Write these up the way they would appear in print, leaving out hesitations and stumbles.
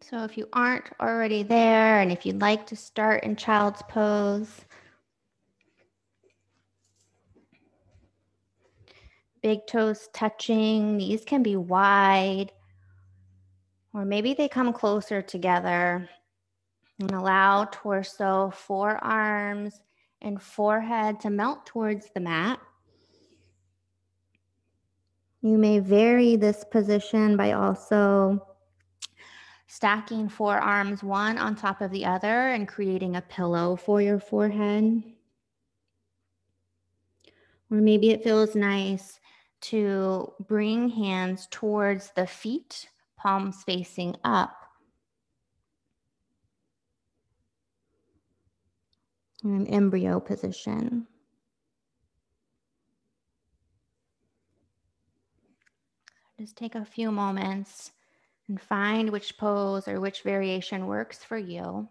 So if you aren't already there, and if you'd like to start in child's pose, big toes touching, knees can be wide, or maybe they come closer together. And allow torso, forearms, and forehead to melt towards the mat. You may vary this position by also stacking forearms one on top of the other and creating a pillow for your forehead. Or maybe it feels nice to bring hands towards the feet, palms facing up. In an embryo position. Just take a few moments and find which pose or which variation works for you.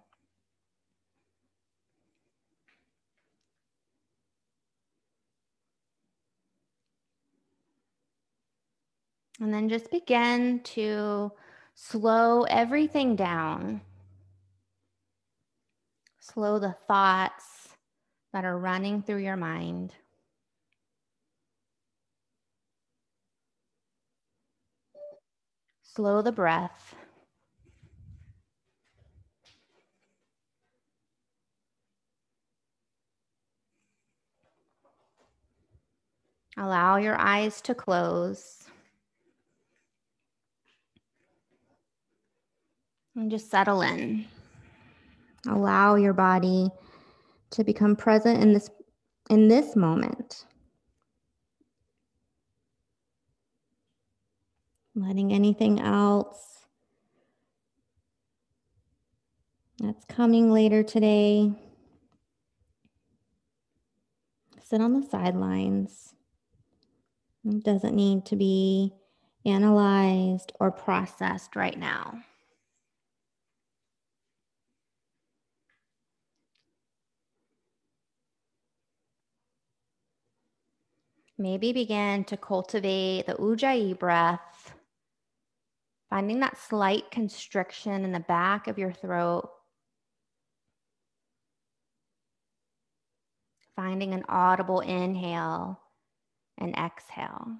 And then just begin to slow everything down. Slow the thoughts that are running through your mind. Slow the breath. Allow your eyes to close. And just settle in. Allow your body to become present in this moment. Letting anything else that's coming later today sit on the sidelines. It doesn't need to be analyzed or processed right now. Maybe begin to cultivate the Ujjayi breath, finding that slight constriction in the back of your throat, finding an audible inhale and exhale.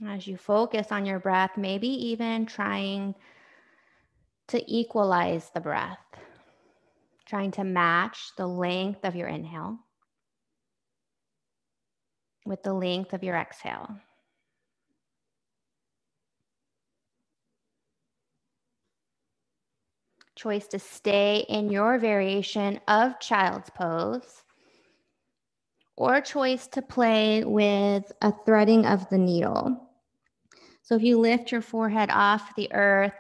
As you focus on your breath, maybe even trying to equalize the breath, trying to match the length of your inhale with the length of your exhale. Choice to stay in your variation of child's pose, or choice to play with a threading of the needle. So if you lift your forehead off the earth,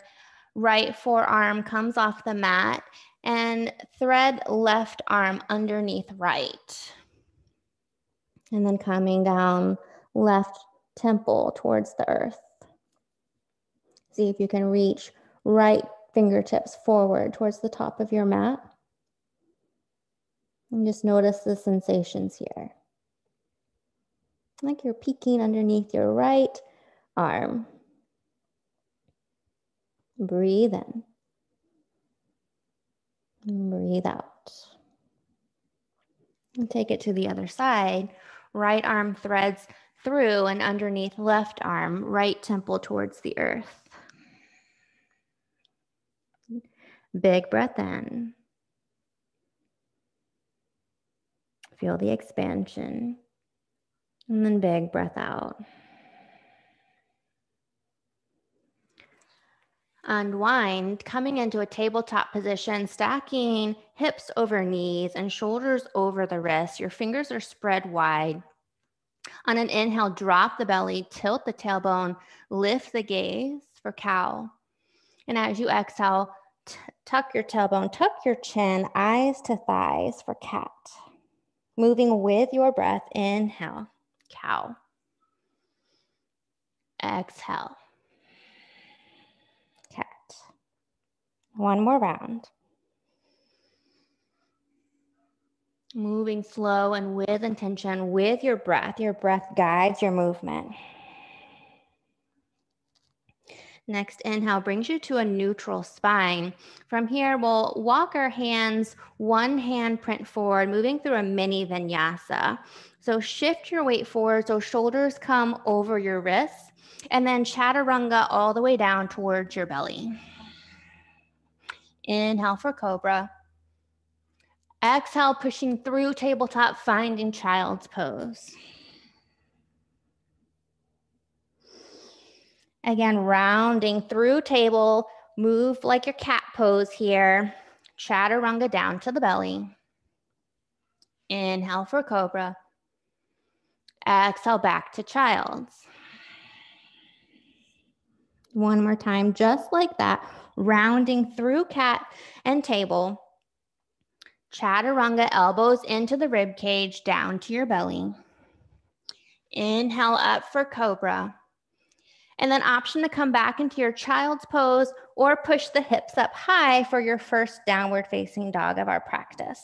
right forearm comes off the mat, and thread left arm underneath right. And then coming down left temple towards the earth. See if you can reach right fingertips forward towards the top of your mat. And just notice the sensations here. Like you're peeking underneath your right arm. Breathe in. And breathe out. And take it to the other side. Right arm threads through and underneath left arm, right temple towards the earth. Big breath in. Feel the expansion. And then big breath out. Unwind, coming into a tabletop position, stacking hips over knees and shoulders over the wrists. Your fingers are spread wide. On an inhale, drop the belly, tilt the tailbone, lift the gaze for cow. And as you exhale, tuck your tailbone, tuck your chin, eyes to thighs for cat. Moving with your breath, inhale, cow. Exhale, cat. One more round. Moving slow and with intention with your breath. Your breath guides your movement. Next inhale brings you to a neutral spine. From here, we'll walk our hands, one hand print forward, moving through a mini vinyasa. So shift your weight forward so shoulders come over your wrists, and then chaturanga all the way down towards your belly. Inhale for cobra. Exhale, pushing through tabletop, finding child's pose. Again, rounding through table, move like your cat pose here. Chaturanga down to the belly. Inhale for cobra. Exhale back to child's. One more time, just like that, rounding through cat and table. Chaturanga, elbows into the rib cage, down to your belly. Inhale up for cobra. And then option to come back into your child's pose or push the hips up high for your first downward facing dog of our practice.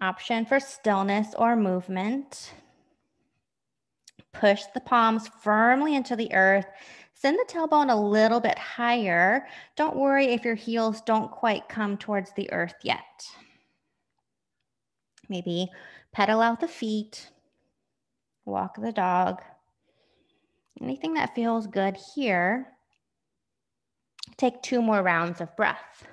Option for stillness or movement. Push the palms firmly into the earth. Send the tailbone a little bit higher. Don't worry if your heels don't quite come towards the earth yet. Maybe pedal out the feet. Walk the dog. Anything that feels good here. Take 2 more rounds of breath.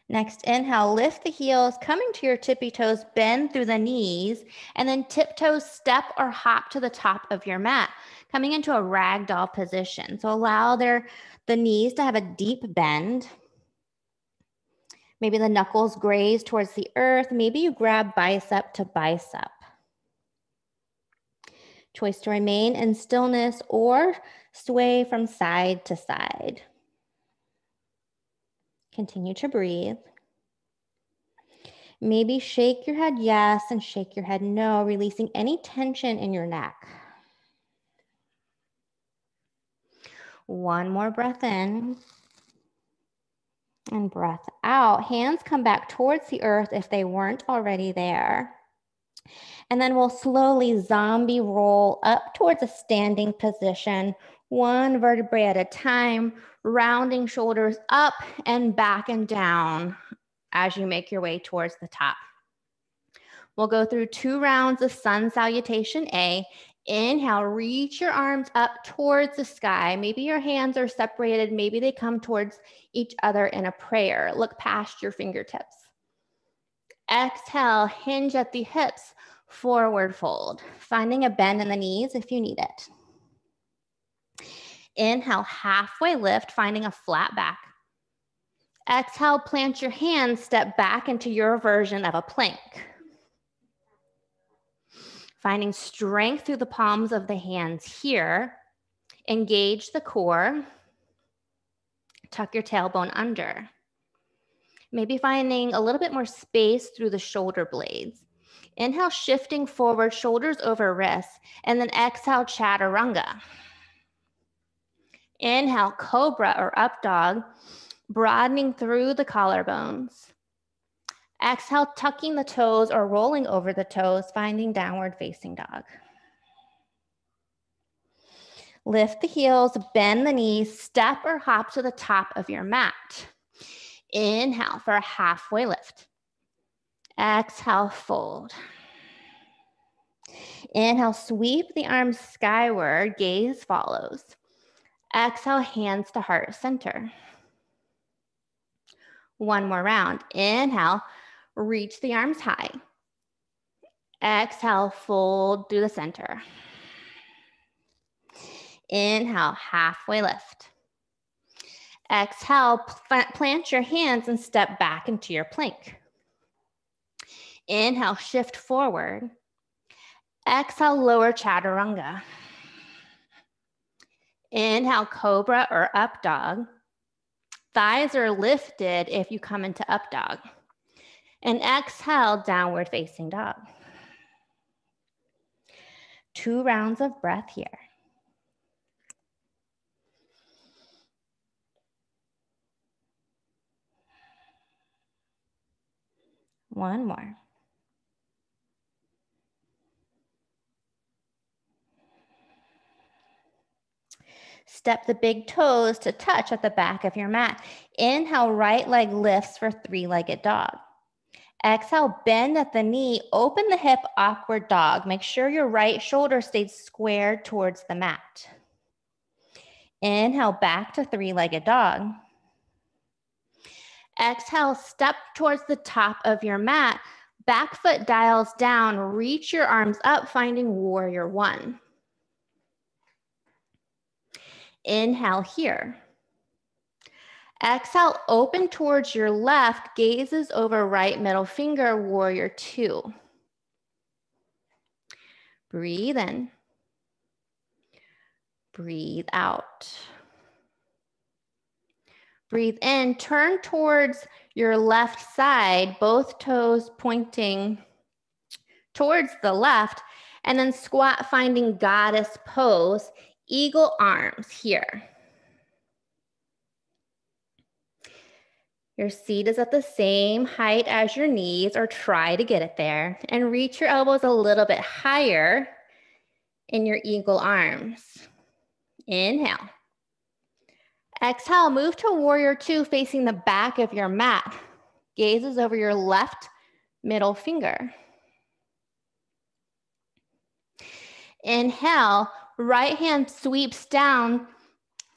Next, inhale, lift the heels, coming to your tippy toes, bend through the knees, and then tiptoes, step or hop to the top of your mat, coming into a ragdoll position. So allow the knees to have a deep bend. Maybe the knuckles graze towards the earth. Maybe you grab bicep to bicep. Choice to remain in stillness or sway from side to side. Continue to breathe. Maybe shake your head yes and shake your head no, releasing any tension in your neck. One more breath in and breath out. Hands come back towards the earth if they weren't already there. And then we'll slowly zombie roll up towards a standing position, one vertebrae at a time, rounding shoulders up and back and down as you make your way towards the top. We'll go through 2 rounds of sun salutation A. Inhale, reach your arms up towards the sky. Maybe your hands are separated. Maybe they come towards each other in a prayer. Look past your fingertips. Exhale, hinge at the hips, forward fold, finding a bend in the knees if you need it. Inhale, halfway lift, finding a flat back. Exhale, plant your hands, step back into your version of a plank. Finding strength through the palms of the hands here. Engage the core. Tuck your tailbone under. Maybe finding a little bit more space through the shoulder blades. Inhale, shifting forward, shoulders over wrists, and then exhale, chaturanga. Inhale, cobra or up dog, broadening through the collarbones. Exhale, tucking the toes or rolling over the toes, finding downward facing dog. Lift the heels, bend the knees, step or hop to the top of your mat. Inhale for a halfway lift. Exhale, fold. Inhale, sweep the arms skyward, gaze follows. Exhale, hands to heart center. One more round. Inhale, reach the arms high. Exhale, fold through the center. Inhale, halfway lift. Exhale, plant your hands and step back into your plank. Inhale, shift forward. Exhale, lower chaturanga. Inhale, cobra or up dog. Thighs are lifted if you come into up dog. And exhale, downward facing dog. 2 rounds of breath here. One more. Step the big toes to touch at the back of your mat. Inhale, right leg lifts for 3-legged dog. Exhale, bend at the knee, open the hip, awkward dog. Make sure your right shoulder stays squared towards the mat. Inhale, back to 3-legged dog. Exhale, step towards the top of your mat. Back foot dials down, reach your arms up, finding warrior 1. Inhale here. Exhale, open towards your left, gazes over right middle finger, warrior 2. Breathe in. Breathe out. Breathe in, turn towards your left side, both toes pointing towards the left, and then squat, finding goddess pose, eagle arms here. Your seat is at the same height as your knees, or try to get it there, and reach your elbows a little bit higher in your eagle arms. Inhale. Exhale, move to warrior 2, facing the back of your mat. Gazes over your left middle finger. Inhale, right hand sweeps down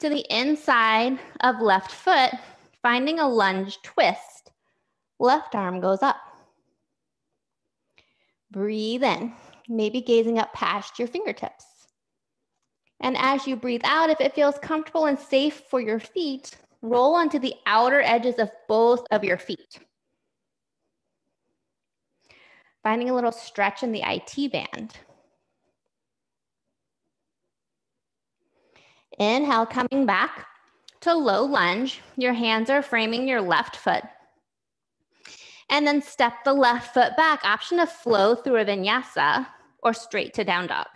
to the inside of left foot, finding a lunge twist. Left arm goes up. Breathe in, maybe gazing up past your fingertips. And as you breathe out, if it feels comfortable and safe for your feet, roll onto the outer edges of both of your feet. Finding a little stretch in the IT band. Inhale, coming back to low lunge. Your hands are framing your left foot. And then step the left foot back. Option to flow through a vinyasa or straight to down dog.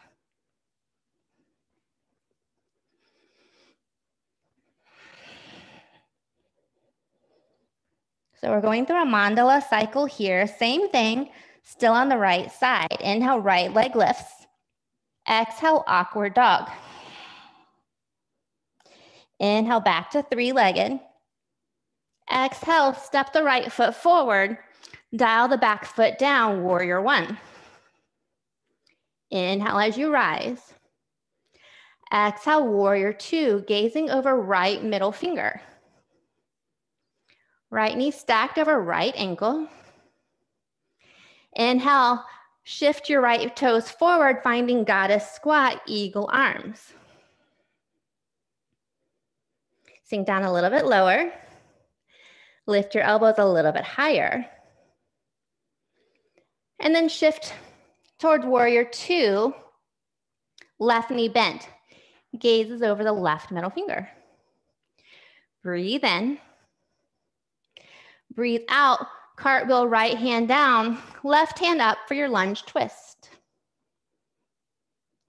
So we're going through a mandala cycle here. Same thing, still on the right side. Inhale, right leg lifts. Exhale, awkward dog. Inhale, back to 3-legged. Exhale, step the right foot forward. Dial the back foot down, warrior 1. Inhale as you rise. Exhale, warrior 2, gazing over right middle finger. Right knee stacked over right ankle. Inhale, shift your right toes forward, finding goddess squat, eagle arms. Sink down a little bit lower. Lift your elbows a little bit higher. And then shift towards warrior 2, left knee bent. Gazes over the left middle finger. Breathe in. Breathe out, cartwheel right hand down, left hand up for your lunge twist.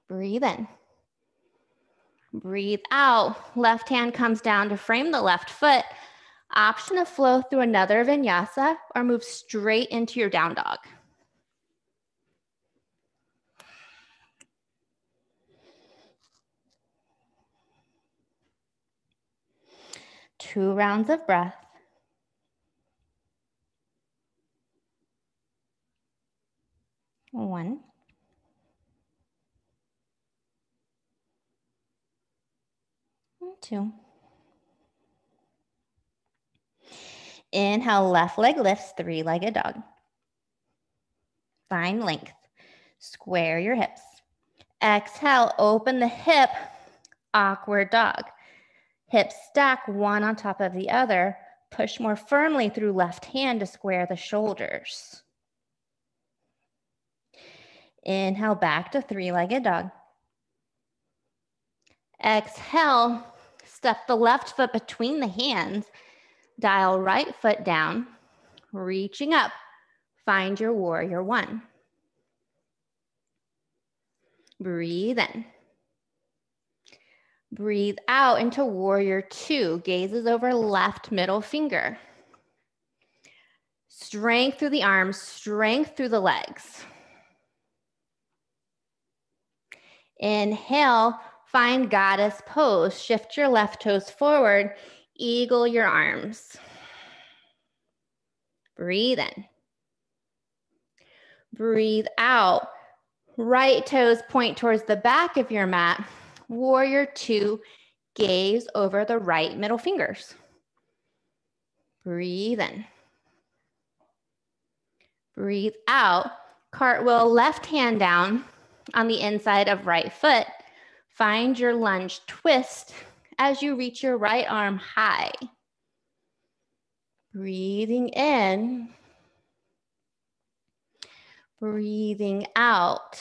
Breathe in. Breathe out, left hand comes down to frame the left foot. Option to flow through another vinyasa or move straight into your down dog. Two rounds of breath. One. And 2. Inhale, left leg lifts, 3-legged dog. Find length. Square your hips. Exhale, open the hip, awkward dog. Hips stack one on top of the other. Push more firmly through left hand to square the shoulders. Inhale, back to 3-legged dog. Exhale, step the left foot between the hands. Dial right foot down, reaching up. Find your warrior one. Breathe in. Breathe out into warrior two. Gazes over left middle finger. Strength through the arms, strength through the legs. Inhale, find goddess pose. Shift your left toes forward, eagle your arms. Breathe in. Breathe out. Right toes point towards the back of your mat. Warrior two, gaze over the right middle fingers. Breathe in. Breathe out. Cartwheel left hand down on the inside of right foot. Find your lunge twist as you reach your right arm high. Breathing in. Breathing out.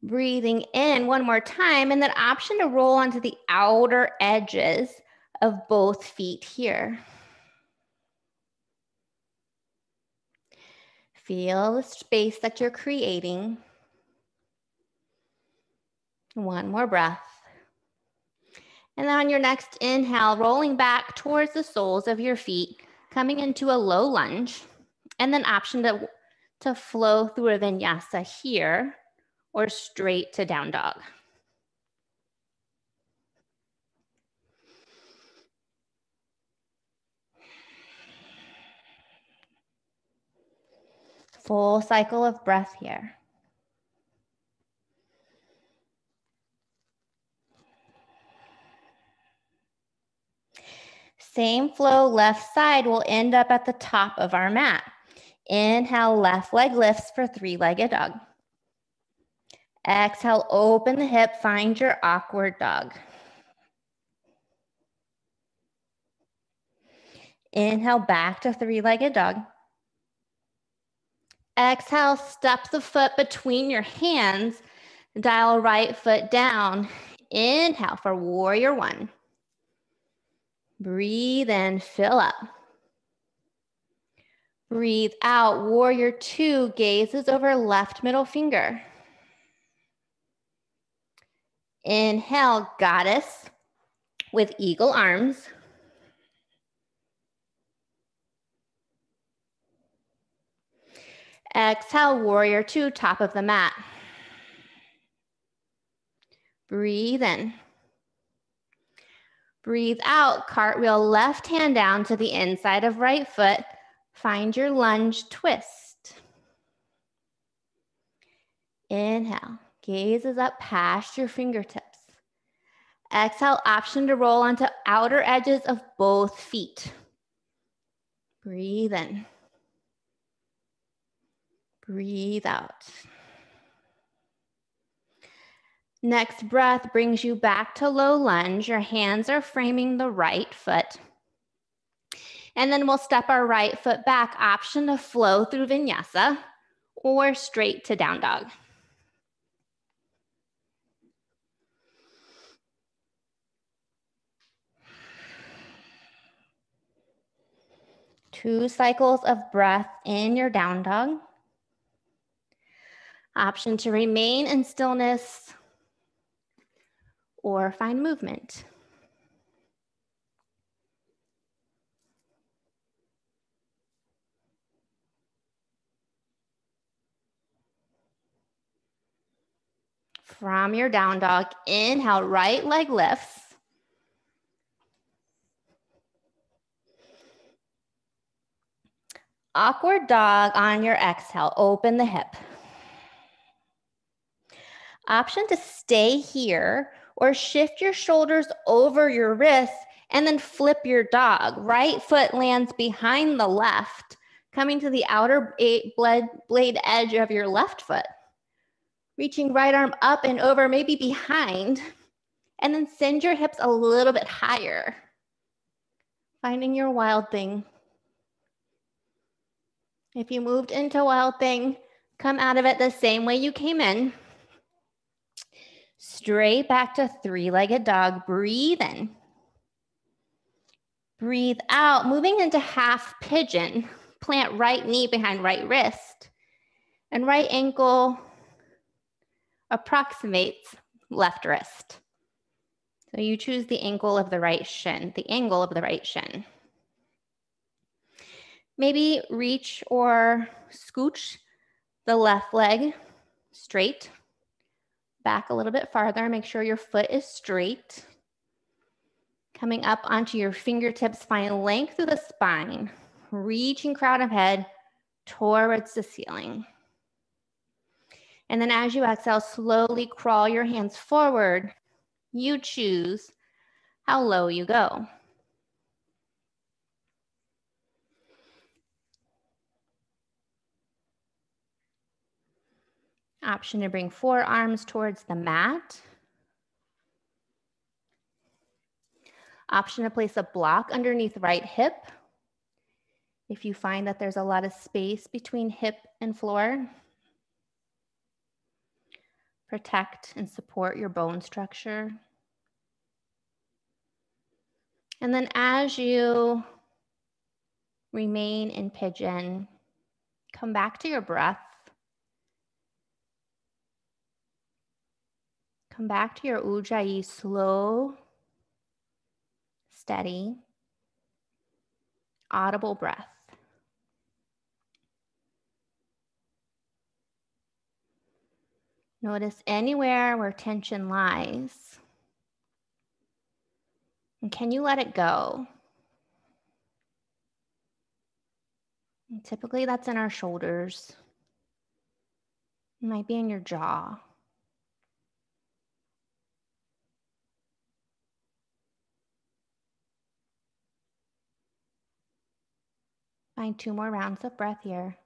Breathing in one more time, and then option to roll onto the outer edges of both feet here. Feel the space that you're creating. One more breath. And then on your next inhale, rolling back towards the soles of your feet, coming into a low lunge, and then option to flow through a vinyasa here or straight to down dog. Full cycle of breath here. Same flow, left side will end up at the top of our mat. Inhale, left leg lifts for three-legged dog. Exhale, open the hip, find your awkward dog. Inhale, back to three-legged dog. Exhale, step the foot between your hands, dial right foot down. Inhale for warrior one. Breathe in, fill up. Breathe out, warrior two, gazes over left middle finger. Inhale, goddess with eagle arms. Exhale, warrior two, top of the mat. Breathe in. Breathe out, cartwheel left hand down to the inside of right foot. Find your lunge twist. Inhale, gazes up past your fingertips. Exhale, option to roll onto outer edges of both feet. Breathe in. Breathe out. Next breath brings you back to low lunge. Your hands are framing the right foot. And then we'll step our right foot back, option to flow through vinyasa or straight to down dog. Two cycles of breath in your down dog. Option to remain in stillness or find movement. From your down dog, inhale, right leg lifts. Awkward dog on your exhale, open the hip. Option to stay here or shift your shoulders over your wrists and then flip your dog. Right foot lands behind the left, coming to the outer blade edge of your left foot. Reaching right arm up and over, maybe behind, and then send your hips a little bit higher. Finding your wild thing. If you moved into wild thing, come out of it the same way you came in. Straight back to three-legged dog. Breathe in. Breathe out, moving into half pigeon. plant right knee behind right wrist, and right ankle approximates left wrist. So you choose the angle of the right shin, the angle of the right shin. Maybe reach or scooch the left leg straight, back a little bit farther, make sure your foot is straight. Coming up onto your fingertips, find length through the spine, reaching crown of head towards the ceiling. And then as you exhale, slowly crawl your hands forward. You choose how low you go. Option to bring forearms towards the mat. Option to place a block underneath right hip. If you find that there's a lot of space between hip and floor, protect and support your bone structure. And then as you remain in pigeon, come back to your breath. Come back to your Ujjayi, slow, steady, audible breath. Notice anywhere where tension lies. And can you let it go? And typically that's in our shoulders. It might be in your jaw. Find 2 more rounds of breath here.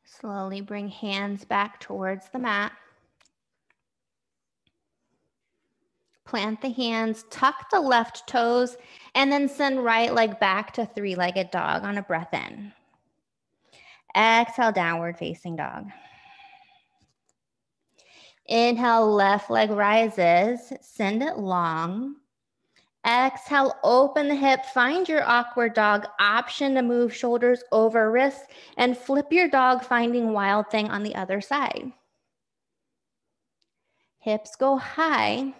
Slowly bring hands back towards the mat. Plant the hands, tuck the left toes, and then send right leg back to 3-legged dog on a breath in. Exhale, downward facing dog. Inhale, left leg rises, send it long. Exhale, open the hip, find your awkward dog, option to move shoulders over wrists, and flip your dog, finding wild thing on the other side. Hips go high.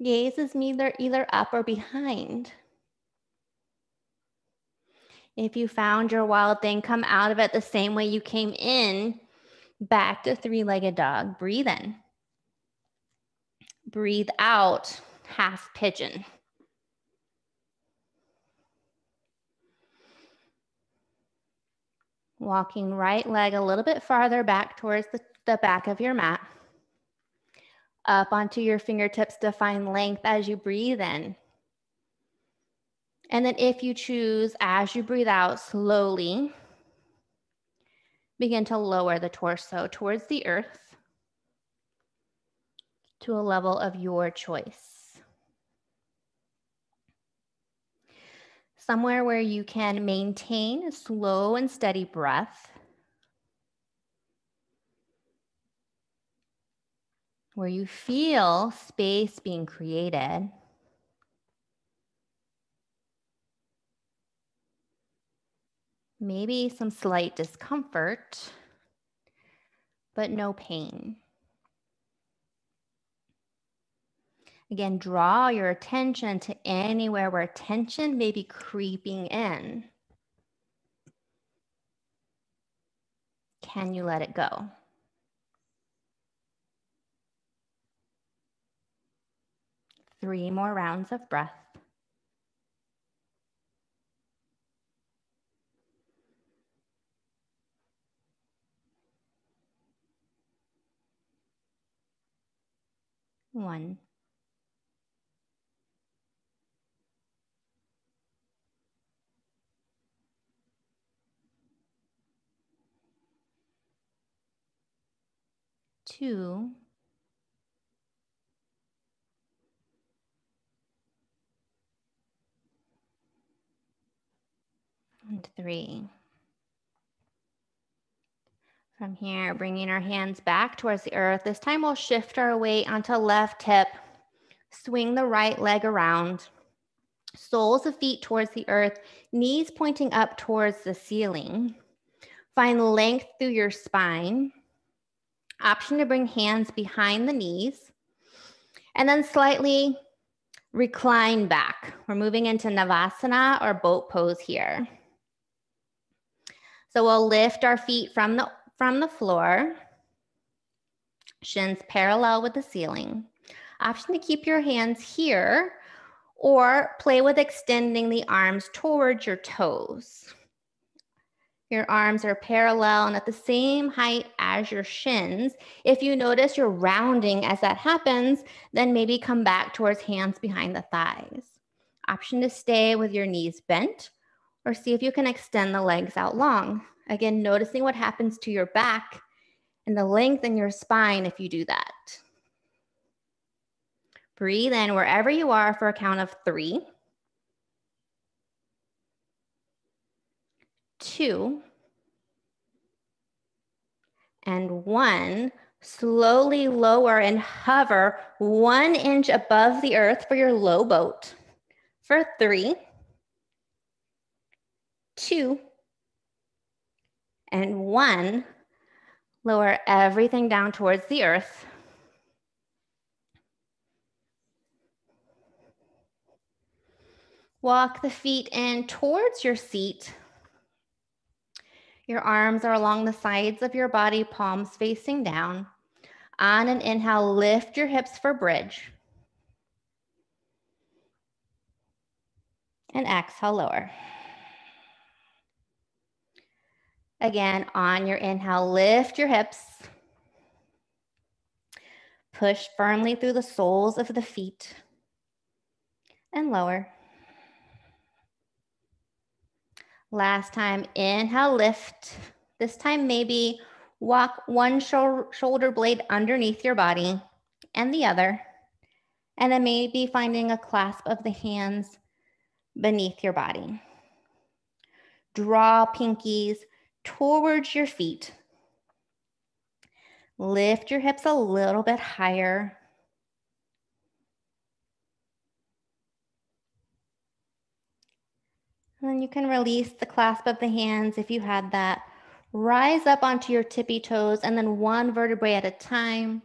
Gaze is either up or behind. If you found your wild thing, come out of it the same way you came in, back to 3-legged dog. Breathe in. Breathe out, half pigeon. Walking right leg a little bit farther back towards the back of your mat. Up onto your fingertips to find length as you breathe in. And then if you choose, as you breathe out, slowly begin to lower the torso towards the earth to a level of your choice. Somewhere where you can maintain a slow and steady breath, where you feel space being created. Maybe some slight discomfort, but no pain. Again, draw your attention to anywhere where tension may be creeping in. Can you let it go? Three more rounds of breath. One. Two. and 3. From here, bringing our hands back towards the earth. This time we'll shift our weight onto left hip, swing the right leg around, soles of feet towards the earth, knees pointing up towards the ceiling. Find length through your spine. Option to bring hands behind the knees, and then slightly recline back. We're moving into Navasana or boat pose here. So we'll lift our feet from the floor, shins parallel with the ceiling. Option to keep your hands here or play with extending the arms towards your toes. Your arms are parallel and at the same height as your shins. If you notice you're rounding as that happens, then maybe come back towards hands behind the thighs. Option to stay with your knees bent or see if you can extend the legs out long. Again, noticing what happens to your back and the length in your spine if you do that. Breathe in wherever you are for a count of 3, 2, and 1. Slowly lower and hover 1 inch above the earth for your low boat. For 3, 2, and 1. Lower everything down towards the earth. Walk the feet in towards your seat. Your arms are along the sides of your body, palms facing down. On an inhale, lift your hips for bridge. And exhale, lower. Again, on your inhale, lift your hips. Push firmly through the soles of the feet. And lower. Last time, inhale, lift. This time, maybe walk one shoulder blade underneath your body and the other. And then maybe finding a clasp of the hands beneath your body. Draw pinkies towards your feet. Lift your hips a little bit higher. And then you can release the clasp of the hands if you had that. Rise up onto your tippy toes and then one vertebrae at a time,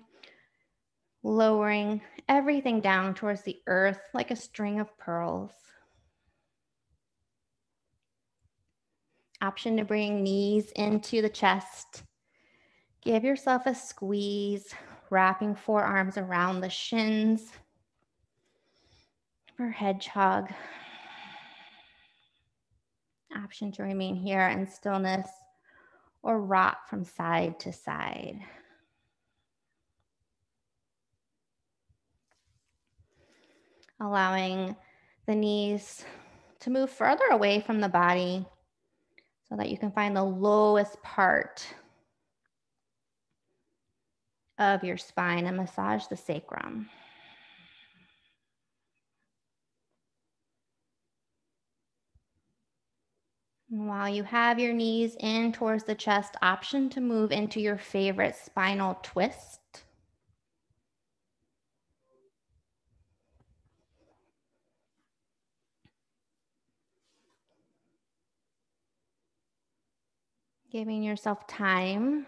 lowering everything down towards the earth like a string of pearls. Option to bring knees into the chest. Give yourself a squeeze, wrapping forearms around the shins for hedgehog. Option to remain here in stillness or rock from side to side. Allowing the knees to move further away from the body so that you can find the lowest part of your spine and massage the sacrum. And while you have your knees in towards the chest, option to move into your favorite spinal twist. Giving yourself time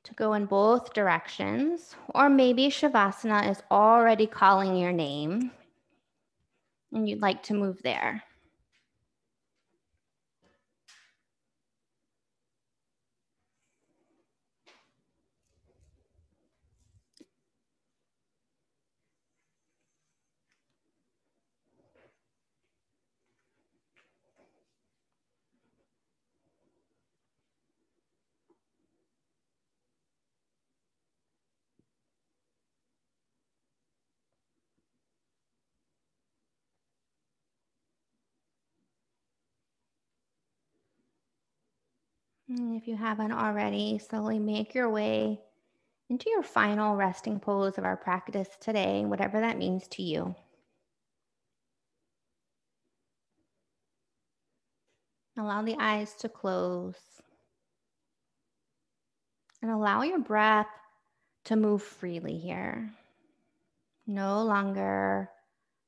to go in both directions, or maybe Shavasana is already calling your name and you'd like to move there. And if you haven't already, slowly make your way into your final resting pose of our practice today, whatever that means to you. Allow the eyes to close. And allow your breath to move freely here. No longer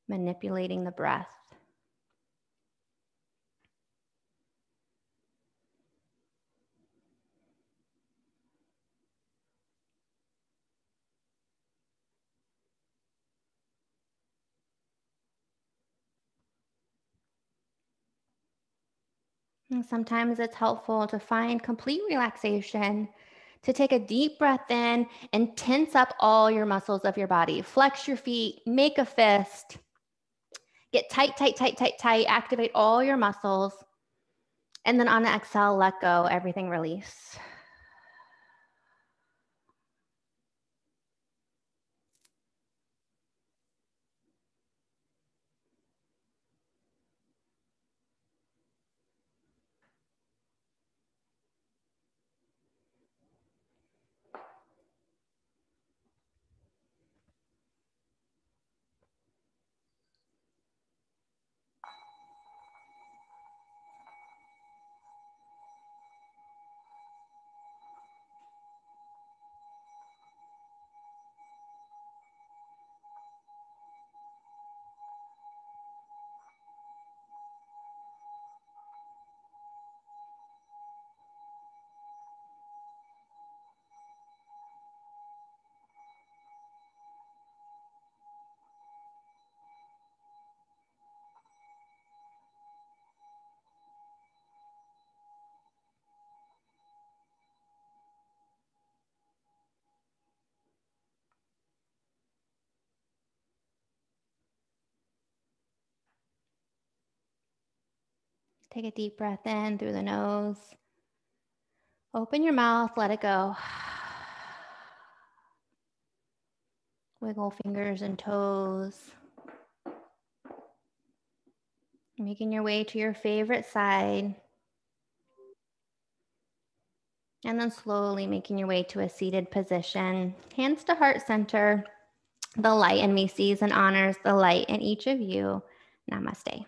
manipulating the breath. And sometimes it's helpful to find complete relaxation, to take a deep breath in and tense up all your muscles of your body. Flex your feet, make a fist, get tight, tight, tight, tight, tight, activate all your muscles. And then on the exhale, let go, everything release. Take a deep breath in through the nose. Open your mouth, let it go. Wiggle fingers and toes. Making your way to your favorite side. And then slowly making your way to a seated position. Hands to heart center. The light in me sees and honors the light in each of you. Namaste.